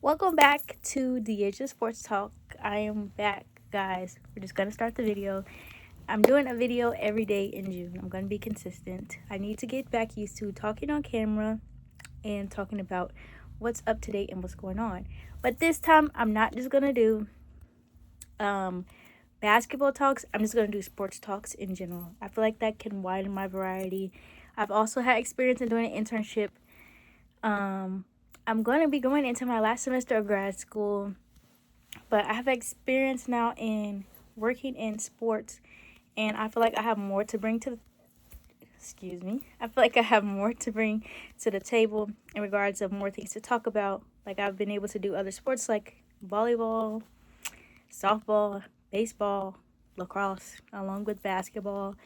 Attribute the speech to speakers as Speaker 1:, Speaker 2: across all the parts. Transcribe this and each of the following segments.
Speaker 1: Welcome back to the Age of Sports Talk. I am back, guys. We're just gonna start the video. I'm doing a video every day in June. I'm gonna be consistent. I need to get back used to talking on camera and talking about what's up to date and what's going on. But this time, I'm not just gonna do um, basketball talks. I'm just gonna do sports talks in general. I feel like that can widen my variety. I've also had experience in doing an internship. Um, I'm going to be going into my last semester of grad school, but I have experience now in working in sports, and I feel like I have more to bring to I feel like I have more to bring to the table in regards of more things to talk about. Like I've been able to do other sports like volleyball, softball, baseball, lacrosse, along with basketball.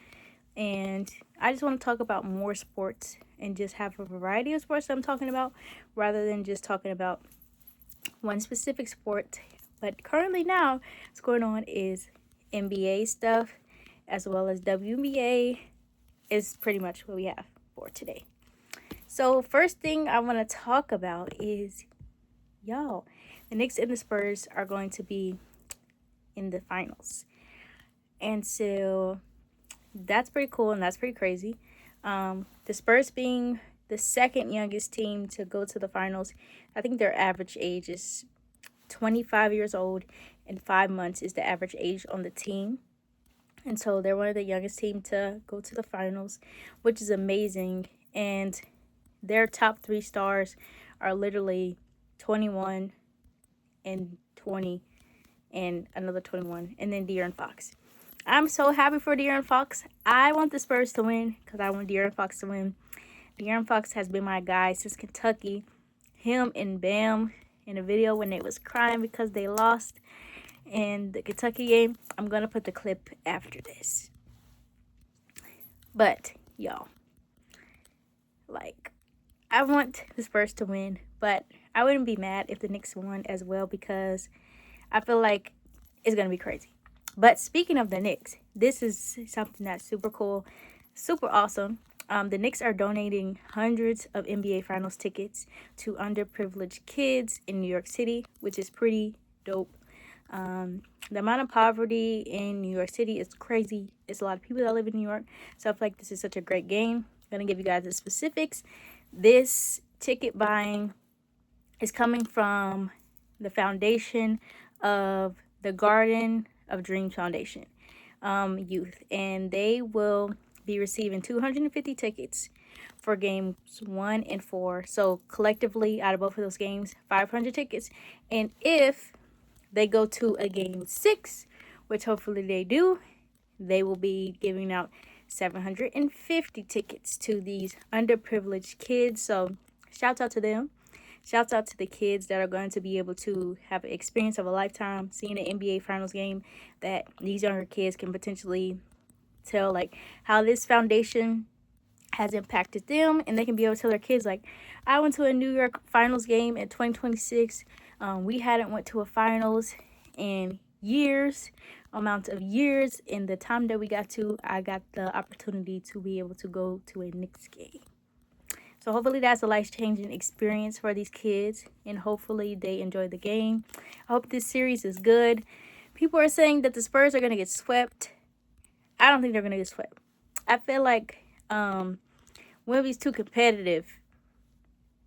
Speaker 1: And I just want to talk about more sports and just have a variety of sports that I'm talking about rather than just talking about one specific sport. But currently now, what's going on is NBA stuff as well as WNBA is pretty much what we have for today. So first thing I want to talk about is y'all, the Knicks and the Spurs are going to be in the finals. And so that's pretty cool and that's pretty crazy. The Spurs being the second youngest team to go to the finals, I think their average age is 25 years old, and 5 months is the average age on the team. And so they're one of the youngest team to go to the finals, which is amazing. And their top three stars are literally 21 and 20 and another 21, and then De'Aaron Fox. I'm so happy for De'Aaron Fox. I want the Spurs to win because I want De'Aaron Fox to win. De'Aaron Fox has been my guy since Kentucky. Him and Bam in a video when they was crying because they lost in the Kentucky game. I'm going to put the clip after this. But, y'all, I want the Spurs to win, but I wouldn't be mad if the Knicks won as well because I feel like it's going to be crazy. But speaking of the Knicks, this is something that's super cool, super awesome. The Knicks are donating hundreds of NBA Finals tickets to underprivileged kids in New York City, which is pretty dope. The amount of poverty in New York City is crazy. It's a lot of people that live in New York. So I feel like this is such a great game. I'm going to give you guys the specifics. This ticket buying is coming from the foundation of the Garden of Dreams Foundation youth, and they will be receiving 250 tickets for games 1 and 4. So collectively, out of both of those games, 500 tickets. And if they go to a game 6, which hopefully they do, they will be giving out 750 tickets to these underprivileged kids. So shouts out to them. Shouts out to the kids that are going to be able to have an experience of a lifetime seeing an NBA Finals game that these younger kids can potentially tell like how this foundation has impacted them, and they can be able to tell their kids like, I went to a New York Finals game in 2026. We hadn't went to a finals in amount of years. In the time that we got to, I got the opportunity to be able to go to a Knicks game. So hopefully that's a life-changing experience for these kids, and hopefully they enjoy the game. I hope this series is good. People are saying that the Spurs are going to get swept. I don't think they're going to get swept. I feel like Wemby's too competitive.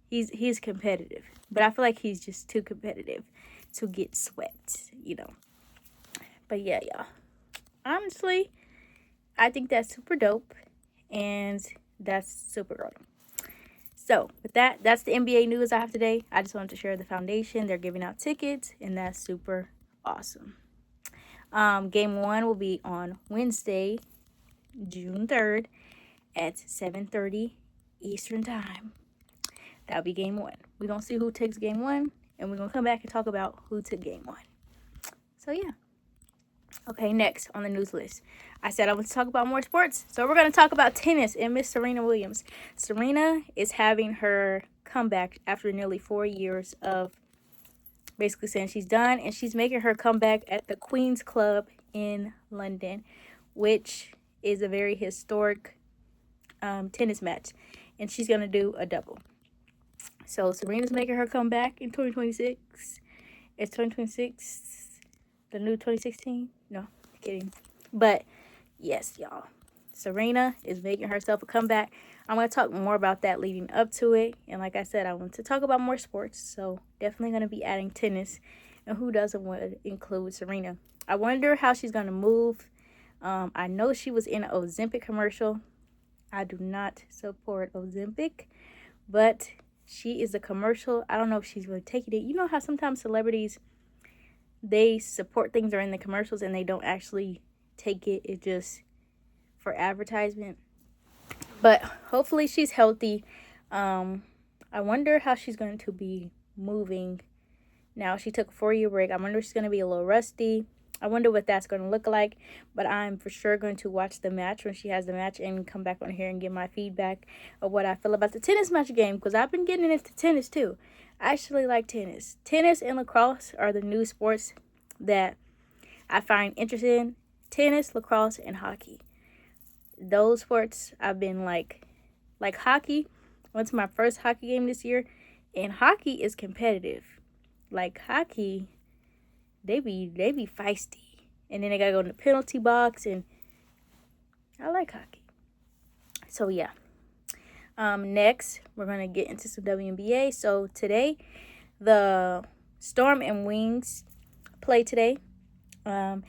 Speaker 1: He's competitive, but I feel like he's just too competitive to get swept, But yeah, y'all. Honestly, I think that's super dope, and that's super great. So with that, that's the NBA news I have today. I just wanted to share the foundation. They're giving out tickets, and that's super awesome. Game 1 will be on Wednesday, June 3rd at 7:30 Eastern Time. That'll be game 1. We're going to see who takes game 1, and we're going to come back and talk about who took game 1. So yeah. Okay, next on the news list. I said I would talk about more sports. So we're going to talk about tennis and Miss Serena Williams. Serena is having her comeback after nearly 4 years of basically saying she's done. And she's making her comeback at the Queen's Club in London, which is a very historic tennis match. And she's going to do a double. So Serena's making her comeback in 2026. Is 2026 the new 2016? No, kidding. But yes, y'all. Serena is making herself a comeback. I'm going to talk more about that leading up to it. And like I said, I want to talk about more sports. So definitely going to be adding tennis. And who doesn't want to include Serena? I wonder how she's going to move. I know she was in an Ozempic commercial. I do not support Ozempic, but she is a commercial. I don't know if she's really taking it. You know how sometimes celebrities, they support things that are in the commercials and they don't actually take it. It just for advertisement. But hopefully she's healthy. I wonder how she's going to be moving now. She took a 4-year break. I wonder if she's going to be a little rusty. I wonder what that's going to look like. But I'm for sure going to watch the match when she has the match and come back on here and give my feedback of what I feel about the tennis match game. Because I've been getting into tennis too. I actually like tennis. Tennis and lacrosse are the new sports that I find interesting. Tennis, lacrosse, and hockey. Those sports I've been like hockey. I went to my first hockey game this year, and hockey is competitive. Like hockey, they be feisty, and then they gotta go in the penalty box, and I like hockey. So yeah. Next we're gonna get into some WNBA. So today, the Storm and Wings play today, and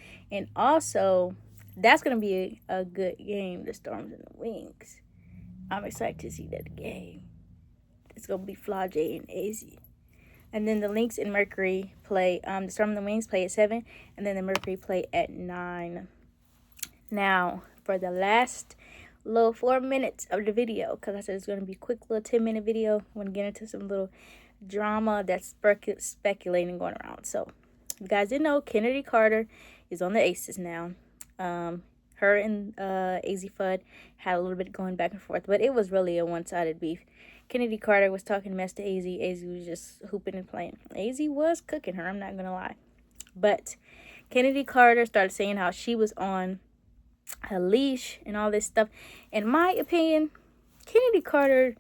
Speaker 1: also that's going to be a good game, the Storms and the Wings. I'm excited to see that game. It's going to be Flage and AZ. And then the Lynx and Mercury play, the Storm and the Wings play at 7, and then the Mercury play at 9. Now, for the last little 4 minutes of the video, because I said it's going to be a quick little 10-minute video, I'm going to get into some little drama that's speculating going around. So, you guys didn't know, Kennedy Carter is on the Aces now. Her and AZ Fudd had a little bit going back and forth, but it was really a one-sided beef. Kennedy Carter was talking mess to AZ. AZ was just hooping and playing. AZ was cooking her, I'm not going to lie. But Kennedy Carter started saying how she was on a leash and all this stuff. In my opinion, Kennedy Carter,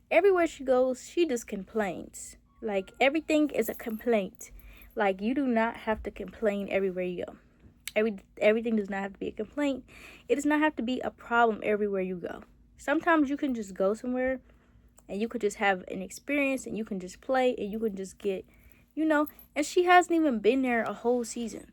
Speaker 1: everywhere she goes, she just complains. Like, everything is a complaint. Like, you do not have to complain everywhere you go. Everything does not have to be a complaint. It does not have to be a problem everywhere you go. Sometimes you can just go somewhere and you could just have an experience and you can just play and you can just get, and she hasn't even been there a whole season.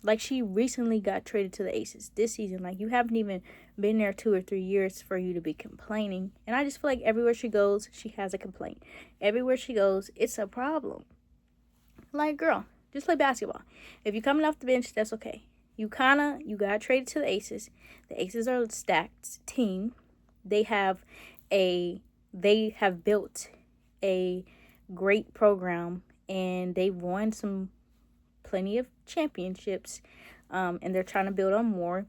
Speaker 1: Like, she recently got traded to the Aces this season. Like, you haven't even been there 2 or 3 years for you to be complaining. And I just feel like everywhere she goes, she has a complaint. Everywhere she goes, it's a problem. Like, girl, just play basketball. If you're coming off the bench, that's okay. You got traded to the Aces. The Aces are a stacked team. They have built a great program, and they've won plenty of championships, and they're trying to build on more.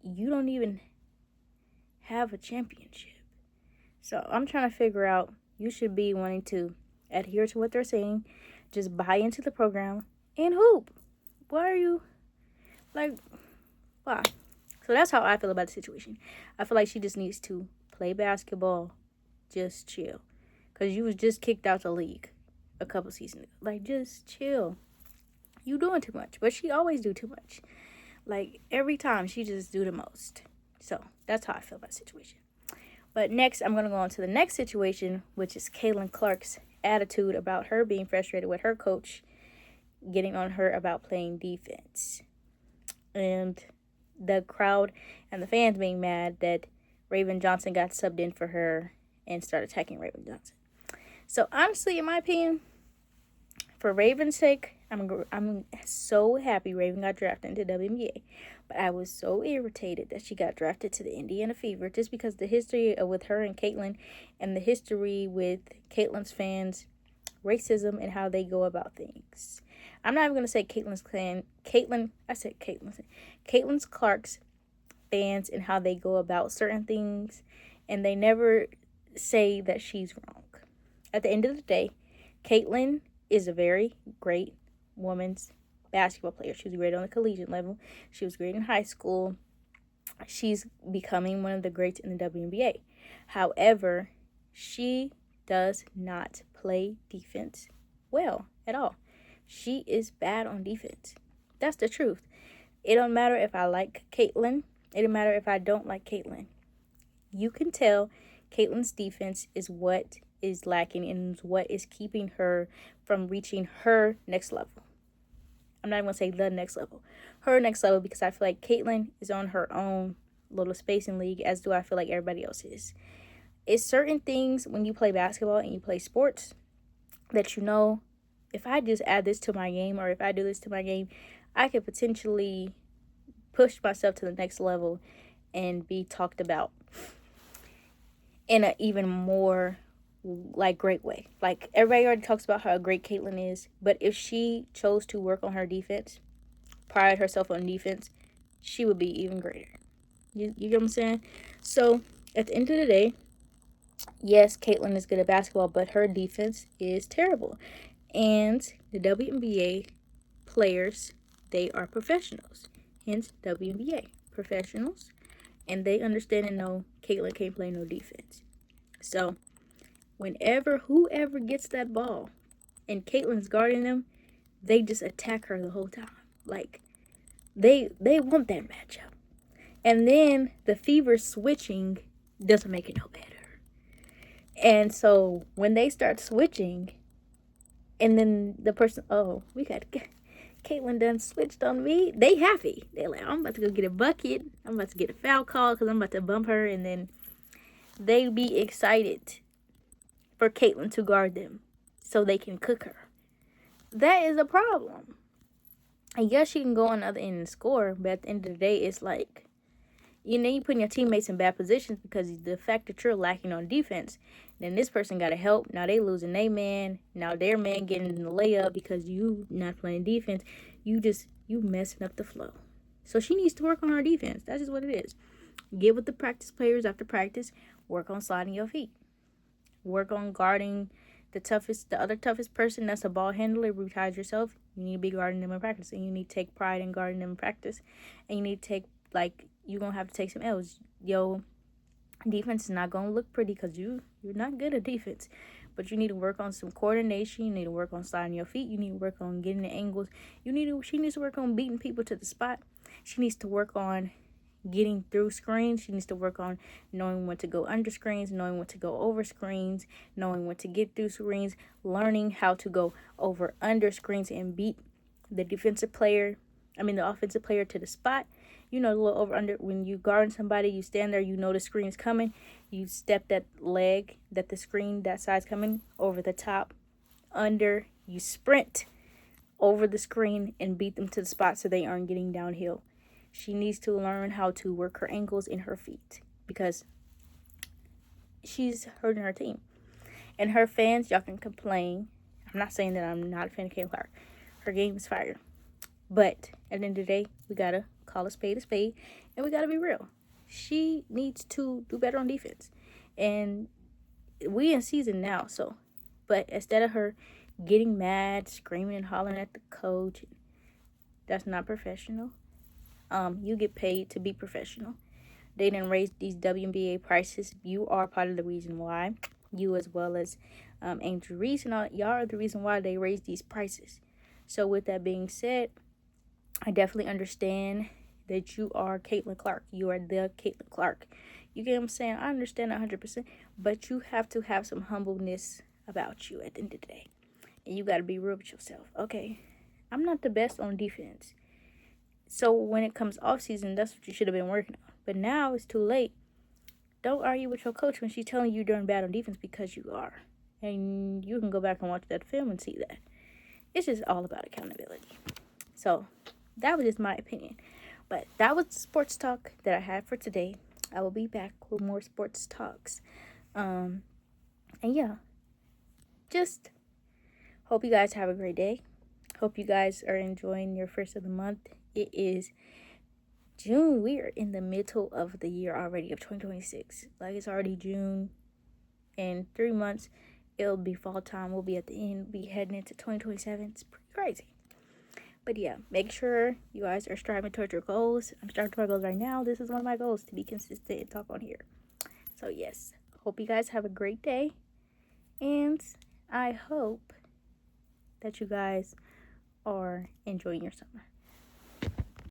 Speaker 1: You don't even have a championship. So I'm trying to figure out, you should be wanting to adhere to what they're saying, just buy into the program, and hoop. Why are you, why? So that's how I feel about the situation. I feel like she just needs to play basketball, just chill. Because you was just kicked out the league a couple seasons ago. Like, just chill. You doing too much. But she always do too much. Like, every time she just do the most. So that's how I feel about the situation. But next, I'm going to go on to the next situation, which is Caitlin Clark's attitude about her being frustrated with her coach getting on her about playing defense. And the crowd and the fans being mad that Raven Johnson got subbed in for her and started attacking Raven Johnson. So honestly, in my opinion, for Raven's sake, I'm so happy Raven got drafted into WNBA. But I was so irritated that she got drafted to the Indiana Fever, just because the history with her and Caitlin, and the history with Caitlin's fans, racism, and how they go about things. I'm not even going to say Caitlin Clark's fans and how they go about certain things, and they never say that she's wrong. At the end of the day, Caitlin is a very great women's basketball player. She was great on the collegiate level. She was great in high school. She's becoming one of the greats in the WNBA. However, she does not play defense well at all. She is bad on defense. That's the truth. It don't matter if I like Caitlyn. It don't matter if I don't like Caitlyn. You can tell Caitlyn's defense is what is lacking and what is keeping her from reaching her next level. I'm not even going to say the next level. Her next level, because I feel like Caitlyn is on her own little spacing league, as do I feel like everybody else is. It's certain things when you play basketball and you play sports that you know, if I just add this to my game or if I do this to my game, I could potentially push myself to the next level and be talked about in an even more like great way. Like everybody already talks about how great Caitlyn is, but if she chose to work on her defense, pride herself on defense, she would be even greater. You get what I'm saying? So at the end of the day, yes, Caitlyn is good at basketball, but her defense is terrible. And the WNBA players, they are professionals. Hence WNBA professionals. And they understand and know Caitlyn can't play no defense. So whoever gets that ball and Caitlyn's guarding them, they just attack her the whole time. Like they want that matchup. And then the fever switching doesn't make it no better. And so when they start switching, and then the person, oh, we got Caitlyn done switched on me. They happy. They're like, I'm about to go get a bucket. I'm about to get a foul call because I'm about to bump her. And then they be excited for Caitlyn to guard them so they can cook her. That is a problem. I guess she can go on the other end and score, but at the end of the day, it's like, you're putting your teammates in bad positions because the fact that you're lacking on defense. Then this person got to help. Now they losing their man. Now their man getting in the layup because you not playing defense. You messing up the flow. So she needs to work on her defense. That's just what it is. Get with the practice players after practice. Work on sliding your feet. Work on guarding the other toughest person that's a ball handler. Besides yourself, you need to be guarding them in practice. And you need to take pride in guarding them in practice. And you need to take, you're going to have to take some L's. Yo, defense is not going to look pretty because you're not good at defense. But you need to work on some coordination. You need to work on sliding your feet. You need to work on getting the angles. She needs to work on beating people to the spot. She needs to work on getting through screens. She needs to work on knowing when to go under screens, knowing when to go over screens, knowing when to get through screens, learning how to go over under screens and beat the offensive player to the spot. The little over under, when you guard somebody, you stand there, the screen's coming, you step that leg that the screen that side's coming over the top, under, you sprint over the screen and beat them to the spot so they aren't getting downhill. She needs to learn how to work her ankles and her feet because she's hurting her team. And her fans, y'all can complain. I'm not saying that I'm not a fan of Caitlyn Clark. Her game is fire. But at the end of the day, we got to call a spade, and we got to be real. She needs to do better on defense. And we in season now, so. But instead of her getting mad, screaming and hollering at the coach, that's not professional. You get paid to be professional. They didn't raise these WNBA prices. You are part of the reason why. You as well as Angel Reese and all, y'all are the reason why they raised these prices. So with that being said, I definitely understand that you are Caitlyn Clark. You are the Caitlyn Clark. You get what I'm saying? I understand 100%, but you have to have some humbleness about you at the end of the day. And you got to be real with yourself. Okay, I'm not the best on defense. So when it comes off season, that's what you should have been working on. But now it's too late. Don't argue with your coach when she's telling you you're doing bad on defense, because you are. And you can go back and watch that film and see that. It's just all about accountability. So that was just my opinion. But that was the sports talk that I had for today. I will be back with more sports talks. And yeah, just hope you guys have a great day. Hope you guys are enjoying your first of the month. It is June. We are in the middle of the year already of 2026. Like, it's already June. In 3 months, it'll be fall time. We'll be at the end. We'll be heading into 2027. It's pretty crazy. But yeah, make sure you guys are striving towards your goals. I'm striving towards my goals right now. This is one of my goals, to be consistent and talk on here. So yes, hope you guys have a great day. And I hope that you guys are enjoying your summer.